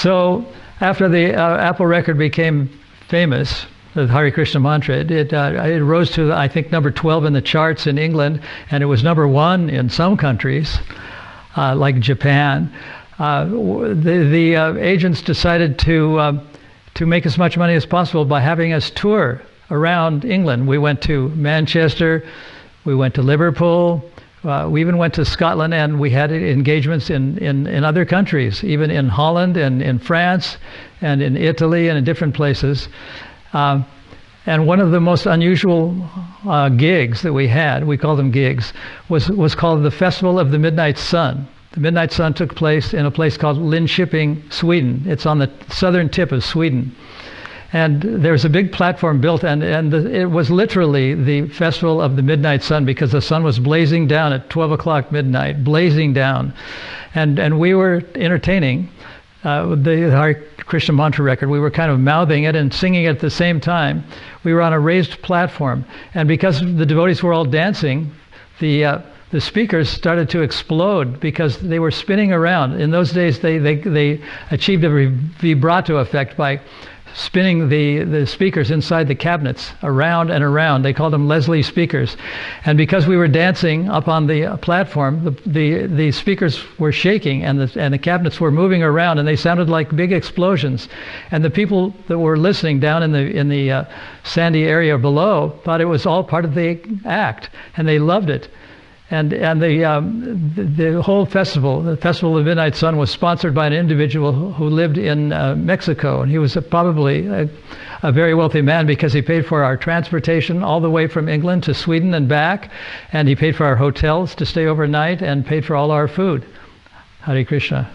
So after the Apple record became famous, the Hare Krishna mantra, it rose to, I think, number 12 in the charts in England, and it was number 1 in some countries, like Japan. The agents decided to make as much money as possible by having us tour around England. We went to Manchester, we went to Liverpool, we even went to Scotland, and we had engagements in other countries, even in Holland and in France and in Italy and in different places. And one of the most unusual gigs that we had, we call them gigs, was called the Festival of the Midnight Sun. The Midnight Sun took place in a place called Linköping, Sweden. It's on the southern tip of Sweden. And there's a big platform built, and it was literally the Festival of the Midnight Sun, because the sun was blazing down at 12 o'clock midnight, blazing down. And we were entertaining the Hare Krishna mantra record. We were kind of mouthing it and singing it at the same time. We were on a raised platform. And because the devotees were all dancing, the speakers started to explode because they were spinning around. In those days, they achieved a vibrato effect by spinning the speakers inside the cabinets around and around. They called them Leslie speakers. And because we were dancing up on the platform, the speakers were shaking, and the cabinets were moving around, and they sounded like big explosions. And the people that were listening down in the sandy area below thought it was all part of the act, and they loved it. And the whole festival, the Festival of the Midnight Sun, was sponsored by an individual who lived in Mexico, and he was probably a very wealthy man, because he paid for our transportation all the way from England to Sweden and back, and he paid for our hotels to stay overnight, and paid for all our food. Hare Krishna.